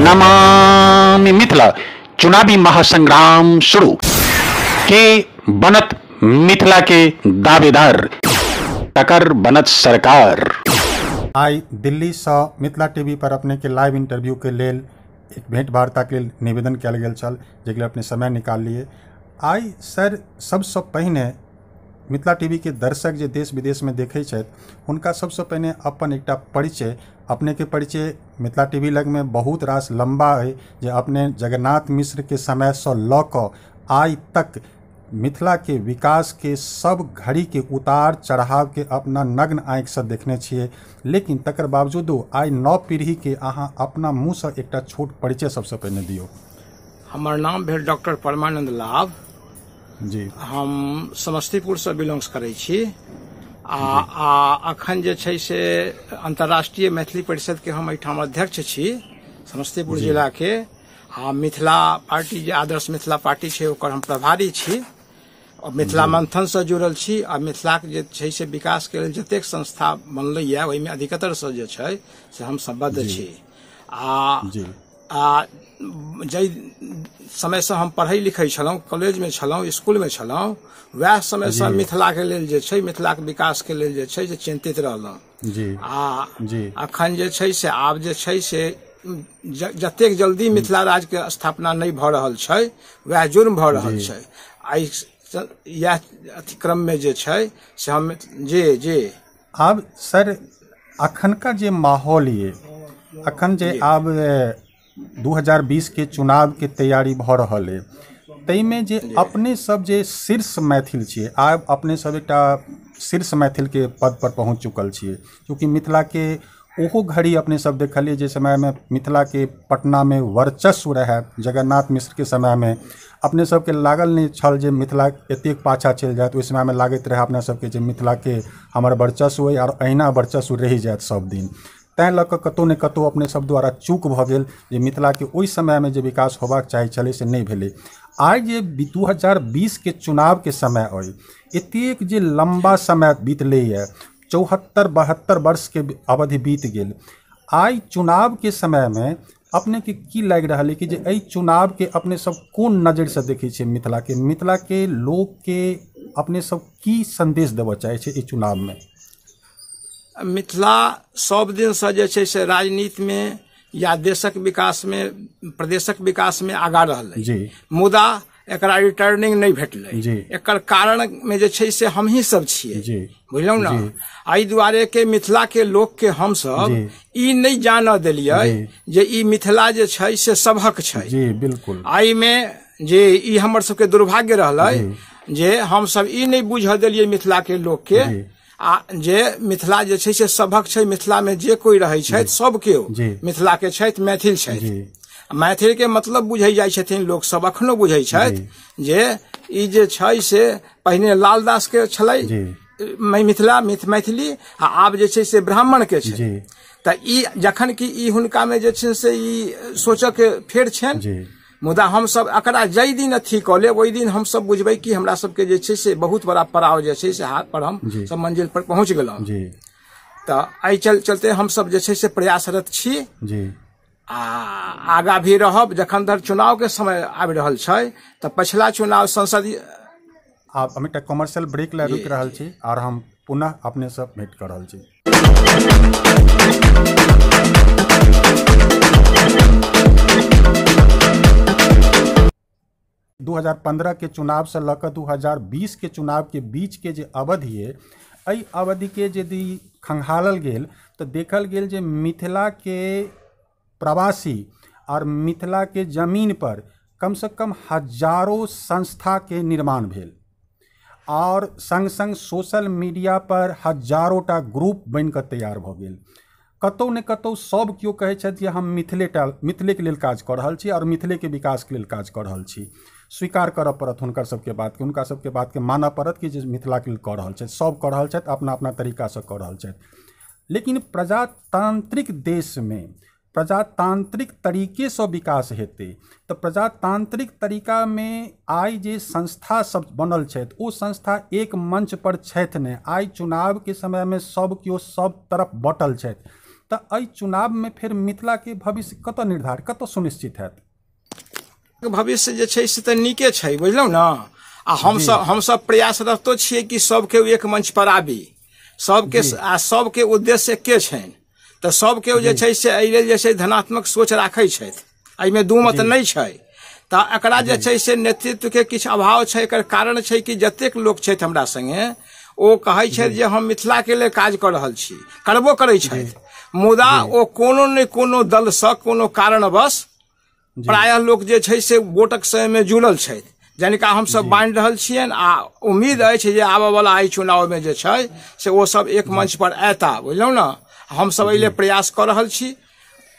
नमामि मिथिला चुनावी महासंग्राम शुरू के बनत मिथिला के दावेदार टकर बनत सरकार। आई दिल्ली से मिथिला टीवी पर अपने के लाइव इंटरव्यू के लेल एक भेंट वार्ता के लेल निवेदन कल गेल छल, जेके अपने समय निकाल लिए। आई सर सबसे पहिने मिथिला टीवी के दर्शक जे देश विदेश में देखे हुनका सबसे पहिने अपन एक परिचय, अपने के परिचय मिथिला टीवी लग में बहुत रास लंबा है जे अपने जगन्नाथ मिश्र के समय से ल क आई तक मिथिला के विकास के सब घड़ी के उतार चढ़ाव के अपना नग्न आँख से देखने छिए। लेकिन तकर बावजूदो आई नव पीढ़ी के अहाँ अपना मुँह से एक छोट परिचय सबसे पहले दियो। हमार नाम भेल डॉक्टर परमानंद लाभ जी। हम समस्तीपुर से बिलोंग्स करै छी आ अखन जे छै से अंतर्राष्ट्रीय मैथिली परिषद के हम एठाम अध्यक्ष छी समस्तीपुर जिला के। आ मिथिला पार्टी जे आदर्श मिथिला पार्टी छै ओकर हम प्रभारी छी और मिथिला मंथन से जुड़ल छी। आ मिथिला के जे छै से विकास के लेल जतेक संस्था बनलै ओहि में अधिकतर से जे छै से हम संबद्ध छी। आ जै समय से हम पढ़ै लिखै छलहुँ, कॉलेज में छलहुँ, स्कूल में छलहुँ, वएह समय से मिथिला के लेल जे छै मिथिला के विकास के लेल जे छै से चिंतित रहलहुँ। आ अखन जे छै से आब जे छै से जतेक जल्दी मिथिला राज्य के स्थापना नहीं भ रहल छै वह जुर्म भ रहल छै। आई यह क्रम में जे छै से हम जे अब सर अखन का जे माहौल ये अखन जे अब 2020 के चुनाव के तैयारी भ रहल है, तई में जे अपने सब जे शीर्ष मैथिल छिए, आब अपने सब एक शीर्ष मैथिल के पद पर पहुँच चुकल छिए। क्योंकि मिथिला के ओहो घड़ी अपने सब देखलिए जे समय में मिथिला के पटना में वर्चस्व रहे जगन्नाथ मिश्र के समय में अपने सबके लागल नहीं छल जे मिथिला एतेक पाछा चल जाए। उस समय में लागत रहे अपने सबके जे मिथिला के हमर वर्चस्व है और अहिना वर्चस्व रही जाए सब दिन। तैं लऽ कऽ कतौ ने कतौ अपने सब द्वारा चूक भ गेल जे मिथिला के ओहि समय में जे विकास होबाक चाही छलै से नहीं भेलै। आइ जे 2020 के चुनाव के समय अइ, एतेक जे लंबा समय बीतलै है, 74-72 वर्ष के अवधि बीत गेल। आई चुनाव के समय में अपने के की लग रहा है कि जे एहि चुनाव के अपने सब कोन नजर से देखे छे, मिथिला के लोग के अपने सब की संदेश देबऽ चाहे छे ई चुनाव में? मिथिला सब दिन से जे छै से राजनीति में या देशक विकास में प्रदेशक विकास में आगा रहलै, मुदा एकरा रिटर्निंग नहीं भेटलै। एकर कारण में जे छै से हम ही सब छियै, बुझलौं ना। एहि दुआरे के मिथिला के लोक के हम सब ई नहीं जान देलियै जे ई मिथिला जे छै से सबहक छै। बिल्कुल। एहि में जे ई हमर सबके दुर्भाग्य रहलै जे हम सब ई नहीं बुझ देलियै मिथिला के लोक के आ जे मिथिला जे छै से सबहक छै। मिथिला में जे कोई रहै छै सब केओ मिथिला के छै, मैथिल छै। मैथिल के मतलब बुझै जाइ छथिन लोग सब, अखनो बुझै छथि जे ई जे छै से पहिने लालदास के छलै मिथिला मैथिली आ आब जे छै से ब्राह्मण के छै। त ई जखन कि ई हुनका में जे छै से ई सोचऽ के फेर छनि, मुदा हम सब एकरा जै दिन अथी कऽ लेब ओहि दिन हम सब बुझबै कि हमरा सबके जे छै से बहुत बड़ा पड़ाव जे छै से हाथ पर हम सब मंजिल पर पहुंच गेलहुँ। तऽ एहि चलते हम सब जे छै से प्रयासरत छी आ आगा भी रहब। जखन धर चुनाव के समय आबि रहल छै तऽ पछिला चुनाव संसदीय आप हम एक कमर्शियल ब्रेक ले रुक रहल छी और हम पुनः अपने सब भेंट कर रहल छी। 2015 के चुनाव से लऽ कऽ 2020 के चुनाव के बीच के जे अवधि है, एहि अवधि के यदि खंगालल गेल तो देखल गेल जे मिथिला के प्रवासी और मिथिला के जमीन पर कम से कम हजारों संस्था के निर्माण भेल और संग संग सोशल मीडिया पर हजारों टा ग्रुप बन कऽ तैयार भ गेल। कतौ ने कतौ सब केओ कहै छथि जे हम मिथिले के लेल काज कऽ रहल छी और मिथिले के विकास के लेल काज कऽ रहल छी। स्वीकार करऽ पड़त हुनकर सबके बात के, हुनका सबके बात के मानऽ पड़त कि जे मिथिला के लेल कऽ रहल छथि, सब कऽ रहल छथि, अपना अपना तरीका से कऽ रहल छथि। लेकिन प्रजातांत्रिक देश में प्रजातांत्रिक तरीके से विकास हेतै तो प्रजातांत्रिक तरीका में आई जे संस्था सब बनल छथि ओ संस्था एक मंच पर छथि ने। आई चुनाव के समय में सब केओ सब तरफ बटल छथि। तो एहि चुनाव में फिर मिथिला के भविष्य कतऽ निर्धारित कतऽ सुनिश्चित हैत? भविष्य जे छै से तऽ नीके छै, बुझलहुँ ने। आ हमसब प्रयासरतो छियै कि सबके एक मंच पर आबी, सबके उद्देश्य एके छनि। तऽ सबके जे छै से एहि लेल जे छै धनात्मक सोच राखै छथि, एहिमे दू मत नहि छै। तऽ एकरा जे छै से नेतृत्व के किछु अभाव छै। एकर कारण छै कि जतेक लोक छथि हमरा संगे ओ कहै छथि जे हम मिथिला के लेल काज कऽ रहल छी, करबो करै छथि, मुदा ओ कोनो ने कोनो दल सँ कोनो कारणवश प्रायः लोक जे छै से वोटक समय में जुड़ल छथि, जिनका हमसब बांटि रहल छियनि। आ उम्मीद अछि जे आबऽ वाला एहि चुनाव में जे छै से ओ सब एक मंच पर अयता, बुझलहुँ ने। हमसब एहि लेल प्रयास कऽ रहल छी,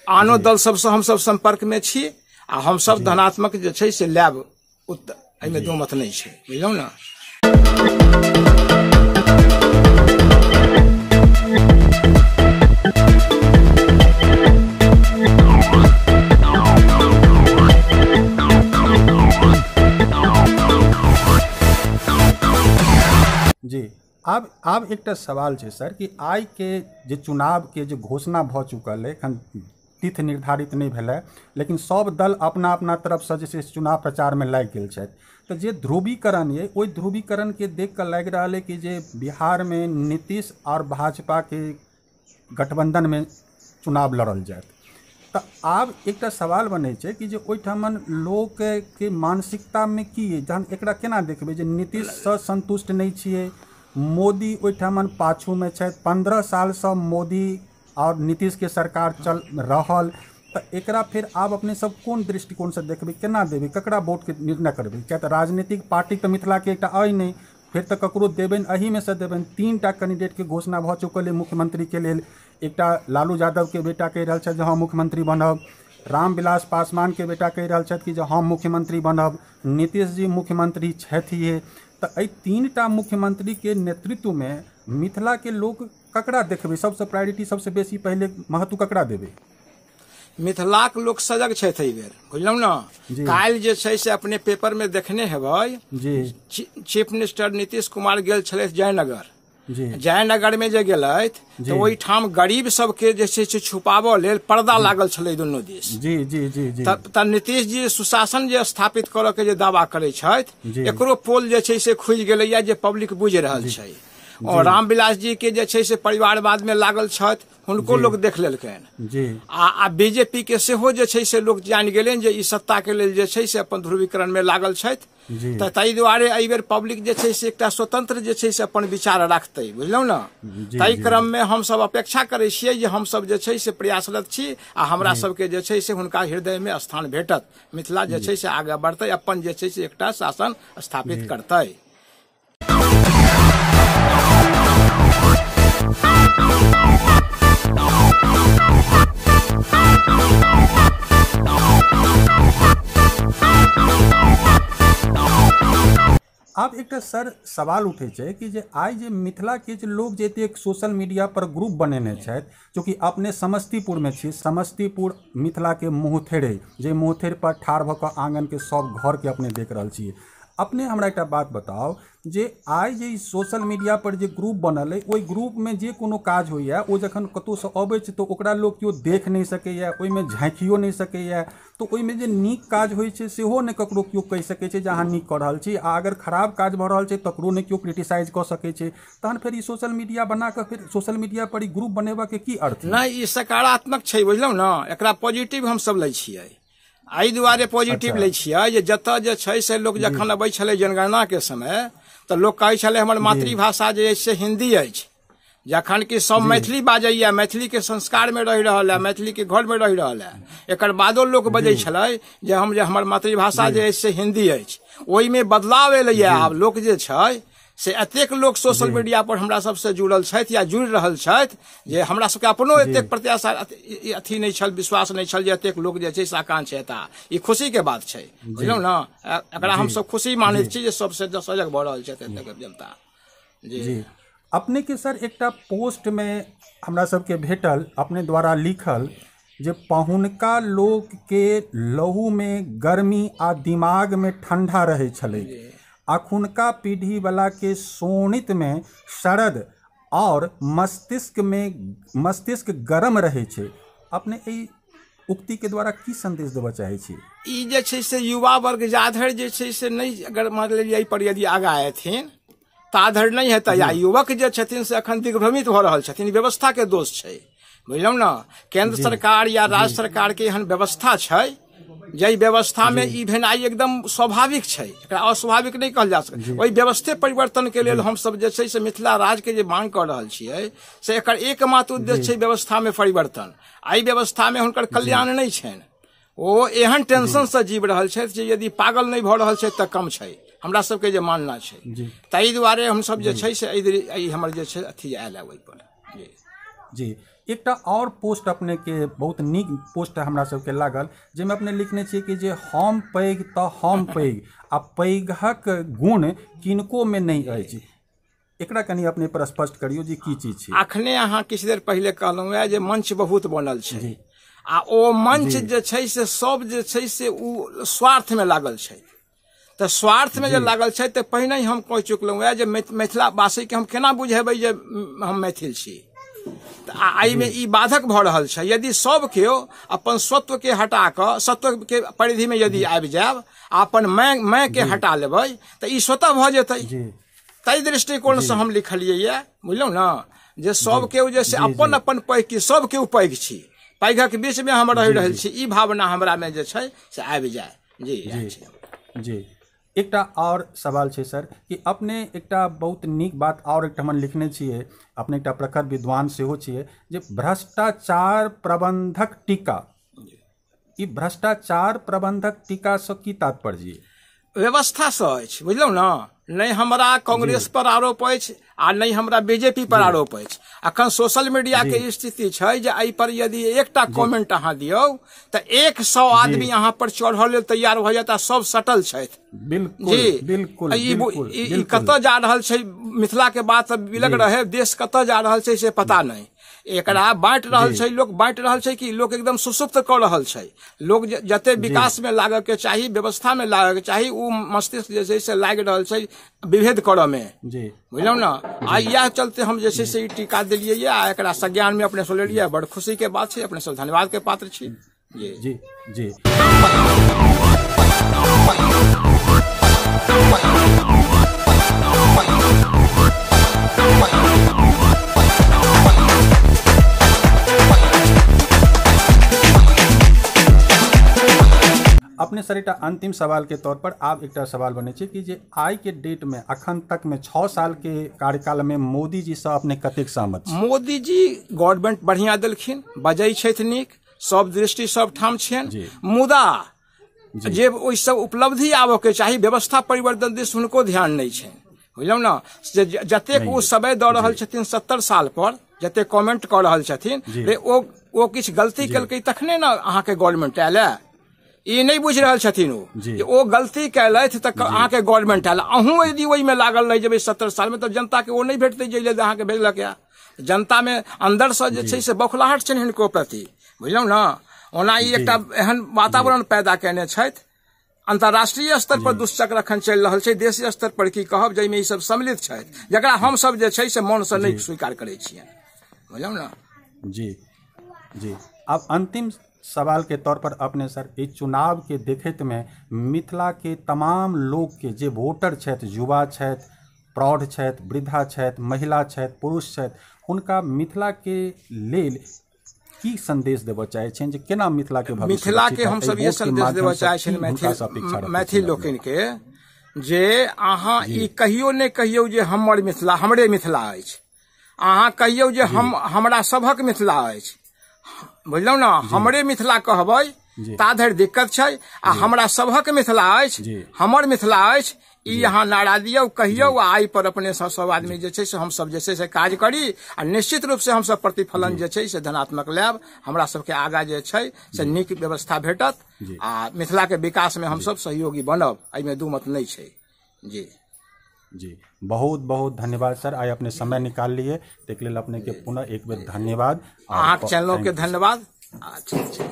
आनो दल सबसँ हमसब संपर्क में छी, आ हमसब धनात्मक जे छै से लैब, एहिमे दो मत नहीं छै, बुझलहुँ ने। जी आब एकटा सवाल छै सर कि आइ के जे चुनाव के जे घोषणा भऽ चुकल है, एखन तिथि निर्धारित नहीं भेलै, लेकिन सब दल अपना अपना तरफ से जे चुनाव प्रचार में लागि गेल छथि। तो जे ध्रुवीकरण है ओहि ध्रुवीकरण के देख कर लागि रहा है कि जे बिहार में नीतीश और भाजपा के गठबंधन में चुनाव लड़ल जाए। तो आब एकटा सवाल बनै छै कि जे ओहिठामन लोक के मानसिकता में की है, जहन एकरा केना देखबै जे नीतीश से संतुष्ट नहीं छियै, मोदी ओहिठामन पाछू में छथि, 15 साल से मोदी और नीतीश के सरकार चल रहल। तो एकरा फिर आब अपने सब कोन दृष्टिकोण से देखबै, केना देबै, ककरा वोट के निर्णय करबै? क्या तो राजनीतिक पार्टी तो मिथिला के एकटा अइ नहीं, फिर तो ककरो देबनि, एही में से देबनि। 3टा कैंडिडेट के घोषणा भऽ चुकल है मुख्यमंत्री के लेल। एकटा लालू यादव के बेटा कहि रहल छथि जे हम मुख्यमंत्री बनब, रामविलास पासवान के बेटा कहि रहल छथि कि जे हम मुख्यमंत्री बनब, नीतीश जी मुख्यमंत्री छथिए। तो एहि 3टा मुख्यमंत्री के नेतृत्व में मिथिला के लोग ककरा देखबै, सबसे प्रायोरिटी सबसे बेसी पहले महत्व ककरा देबै? मिथिलाक लोक सजग छथि एहि बेर, बुझलहुँ ने। काल्हि जे छै से अपने पेपर में देखने हेबै जी, चीफ मिनिस्टर नीतीश कुमार गेल छलथि जयनगर। जयनगर में जे गेलथि तो ओहिठाम गरीब सबके जे छै से छुपाबऽ लेल पर्दा लागल छलै दुनू दिस। जी जी जी जी। तऽ नीतीश जी सुशासन जे स्थापित करऽ के जे दावा करै छथि, एकरो पोल जे छै से खुलि गेलैया जे पब्लिक बुझि रहल छै। और रामविलास जी के जे छै से परिवारवाद में लागल छथि, हुनको लोग देख लेलकनि। आ बीजेपी के सेहो जे छै से लोग जानि गेलनि जे ई सत्ता के लेल जे छै से अपन ध्रुवीकरण में लागल छथि। तऽ ताहि दुआरे एहि बेर पब्लिक जे छै से एकटा स्वतंत्र जे छै से अपन विचार राखतै, बुझलहुँ ने। ताहि क्रम में हमसब अपेक्षा करै छियै जे हमसब जे छै से प्रयासरत छी, आ हमरा सबके जे छै से हुनका हृदय में स्थान भेटत। मिथिला जे छै से आगे बढ़तै, अपन जे छै से एकटा शासन स्थापित करतै। आब एकटा सर सवाल उठे छै कि जे आइ जे मिथिला के जे लोग जे एक सोशल मीडिया पर ग्रुप बनेने छथि, चूँकि अपने समस्तीपुर में छी, समस्तीपुर मिथिला के मुँहथेर अइ, जे मुँहथेर पर ठाढ़ भऽ कऽ आंगन के सब घर के अपने देख रहल छियै। अपने हमरा एकटा बात बताओ जे आइ जे सोशल मीडिया पर जे ग्रुप बनल है, ओहि ग्रुप में जे कोनो काज होइया ओ जखन कतौ से अबै छै तो ओकरा लोग केओ देख नहीं सकैया, ओहिमे झाँकियो नहीं सकैया। तो ओहिमे जे नीक काज होइ छै सेहो नहि ककरो केओ कहि सकै छै जे अहाँ नीक कऽ रहल छी, आ अगर खराब काज भऽ रहल छै तकरो नहि केओ क्रिटिसाइज कऽ सकै छै। तहन फेर ई सोशल मीडिया बना कऽ फिर सोशल मीडिया पर ई ग्रुप बनेबा के की अर्थ? नहीं, ई सकारात्मक छै, बुझलहुँ ने। एकरा पॉजिटिव हमसब लै छियै, एहि दुआरे पॉजिटिव लै छियै जे जतऽ जे छै से लोग जखन अबै छलै जनगणना के समय तऽ लोग कहै छलै हमर मातृभाषा जे अछि से हिन्दी अछि, जखन कि सब मैथिली बाजैया, मैथिली के संस्कार में रहि रहल है, मैथिली के घर में रहि रहल है। एकर बादो लोग बजै छलै जे हमर मातृभाषा जे अछि से हिन्दी अछि। ओहिमे बदलाव एलैया। आब लोक जे छै से एतेक लोग सोशल मीडिया पर हमरा सबसे जुड़ल छथि या जुड़ि रहल छथि जे हमरा सबके अपनो एतेक प्रत्याशा अथी नहीं छल, विश्वास नहीं छल जे एतेक लोग जे छै से आकांक्षा हेता। ई खुशी के बात छै, बुझलहुँ ने। एकरा हमसब खुशी मानैत छी जे सबसे सजग भऽ रहल छथि एतेक जनता। जी अपने के सर एकटा पोस्ट में हमरा सबके भेटल, अपने द्वारा लिखल, जे पहुनका लोक के लहू में गर्मी आ दिमाग में ठंडा रहे छलै, अखुनका पीढ़ी वाला के सोनित में शरद और मस्तिष्क गरम रहे छे। अपने ई उक्ति के द्वारा की संदेश देबऽ चाहे छी? ई जे छै से युवा वर्ग जाधर जे छै से नहीं, अगर मान लिअ पर यदि आगा एथिन ताधर नहीं हेतै। या युवक जे छथिन से अखन दिग्भ्रमित भऽ रहल छथिन, व्यवस्था के दोष छै, बुझलहुँ ना। केंद्र सरकार या राज्य सरकार के एहन व्यवस्था छै जै व्यवस्था में ई भेनाइ एकदम स्वाभाविक छै, एकरा अस्वाभाविक नहीं कहल जा सकै। ओहि व्यवस्थे परिवर्तन के लेल हम सब जे छै से मिथिला राज्य के जे मांग कर रहल छियै से एकर एकमात्र उद्देश्य छै व्यवस्था में परिवर्तन। एहि व्यवस्था में हुनकर कल्याण नहीं छनि, ओ एहन टेंशन से जीव रहल छथि जे यदि पागल नहीं भऽ रहल छथि तऽ कम छै, हमरा सबके जे मानना छै। ताहि दुआरे हम सब जे छै से एहि हमर जे छै अथी आयल है ओहि पर। जी एकटा और पोस्ट अपने के बहुत नीक पोस्ट हमरा सबके लागल, जाहिमे अपने लिखने छियै कि जे हम पैघ तऽ हम पैघ आ पैघक गुण किनको में नहीं अछि। एकरा कनी अपने पर स्पष्ट करियो जे की चीज छै। अखने अहाँ किछु देर पहले कहलहुँ है जे मंच बहुत बनल छै, आ ओ मंच जे छै से सब जे छै से उ स्वार्थ में लागल छै। तऽ स्वार्थ में जे लागल छै तऽ पहिने हम कह चुकलहुँ है जे मिथिला वासी के हम केना बुझेबै जे हम मैथिल छी। आई में ई बाधक भऽ रहल छै। यदि सब केओ अपन स्वत्व के हटा कऽ सत्व के परिधि में यदि आबि जायब, अपन मैं के हटा लेबै तऽ ई स्वतः भऽ जेतै। ताहि दृष्टिकोण से हम लिखलियै ये, बुझलहुँ ना, जे सब केओ जे से अपन अपन पैघ की सब केओ पैघ छी, पैघक बीच में हम रहि रहल छी, ई भावना हमरा में जे छै से आबि जाय। जी एकटा और सवाल छै सर कि अपने एकटा बहुत नीक बात और एकटा हम लिखने छियै, अपने एकटा प्रखर विद्वान सेहो छियै, जे भ्रष्टाचार प्रबंधक टीका। ई भ्रष्टाचार प्रबंधक टीका से की तात्पर्य? व्यवस्था से अछि, बुझलहुँ ना। नहीं हमरा कांग्रेस पर आरोप अछि आ नहीं हमरा बीजेपी पर आरोप अछि। अखन सोशल मीडिया के स्थिति छै जे एहि पर यदि एकटा कमेंट अहाँ दियौ तऽ 100 आदमी अहाँ पर चढ़ऽ लेल तैयार भऽ जाता, सब सटल छथि। बिल्कुल ई कतऽ जा रहल छै, मिथिला के बात बिलग रहे, देश कतऽ जा रहल छै से पता नहीं। एकरा बांट रहल छै लोग, बांट रहल छै कि लोग एकदम सुसुप्त कर रहल छै। लोग जते विकास में लागऽ के चाही, व्यवस्था में लागऽ के चाही, उ मस्तिष्क जे छै से लागि रहल छै विभेद करऽ में, बुझलहुँ ना। आ इएह चलते हम जे छै से ई टीका दिलियै ये, आ एकरा संज्ञान में अपने से लेलियै। बड़ खुशी के बात छै, अपने सब धन्यवाद के पात्र छी। जी अपने सर एकटा अंतिम सवाल के तौर पर आप एकटा सवाल बने छै कि जे आई के डेट में अखन तक में 6 साल के कार्यकाल में मोदी जी से अपने कतेक सहमत छी? मोदी जी गवर्नमेंट बढ़िया देलखिन, बजै छथि नीक, सब दृष्टि सब ठाम छनि, मुदा जे ओहि सब उपलब्धि आबऽ के चाही, व्यवस्था परिवर्तन दिस हुनको ध्यान नहीं छनि, बुझलहुँ ना। जतेक ओ समय दऽ रहल छथिन 70 साल पर, जते कमेंट कऽ रहल छथिन, ओ किछु गलती केलकै तखने ने अहाँके गवर्नमेंट आयल है। ई नहीं बुझ रहल छथिन ओ गलती कैलथि तऽ अहाँके गवर्नमेंट आयल। अहूँ यदि ओहि में लागल रहि जेबै 70 साल में, तऽ जनता के ओ नहीं भेटतै जे अहाँके भेजलक है। जनता में अंदर से जे छै से बौखलाहट छनि हिनको प्रति, बुझलहुँ ना। ओना ई एकटा एहन वातावरण पैदा केने छथि, अंतर्राष्ट्रीय स्तर पर दुश्चक्र अखन चलि रहल छै, देशीय स्तर पर की कहब, जाहिमे ई सब सम्मिलित छथि, जकरा हम सब जे छै से मौन से नहीं स्वीकार करै छियै, बुझलहुँ ना। जी अब अंतिम सवाल के तौर पर अपने सर इस चुनाव के देखते में मिथिला के तमाम लोग के जे वोटर छथि, युवा छथि, प्रौढ़ छथि, वृद्धा छथि, महिला छथि, पुरुष छथि, हुनका मिथिला के लेल की संदेश देबऽ चाहे छनि जे केना मिथिला के भविष्य? मिथिला के हम सब ये संदेश देबऽ चाहे छनि मैथिल लोकनि के, जे अहाँ ई कहियो ने कहियो जे हमर मिथिला हमरे मिथिला अछि, अहाँ कहियो जे हमरा सभक मिथिला अछि, बुझलहुँ ना। हमरे मिथिला कहबै ता धरि दिक्कत छै, आ हमरा सभक मिथिला अछि, हमर मिथिला अछि, ई अहाँ नारा दियौ, कहियौ, आ आई पर अपने सब आदमी जे छै से हम सब जे छै से काज करी, आ निश्चित रूप से हम सब प्रतिफलन जे छै से धनात्मक लेब, हमरा सबके आगा जे छै से नीक व्यवस्था भेटत, आ मिथिला के विकास में हम सब सहयोगी बनब, एहिमे दू मत नहीं छै। जी बहुत बहुत धन्यवाद सर, आइ अपने समय निकाल लिए, तक लेल अपने के पुनः एक बेर धन्यवाद। अहाँके चैनलों के धन्यवाद।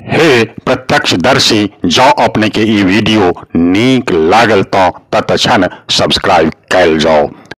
हे प्रत्यक्षदर्शी, जो अपने के ई वीडियो नीक लागल तो तत्क्षण सब्सक्राइब कैल जाओ।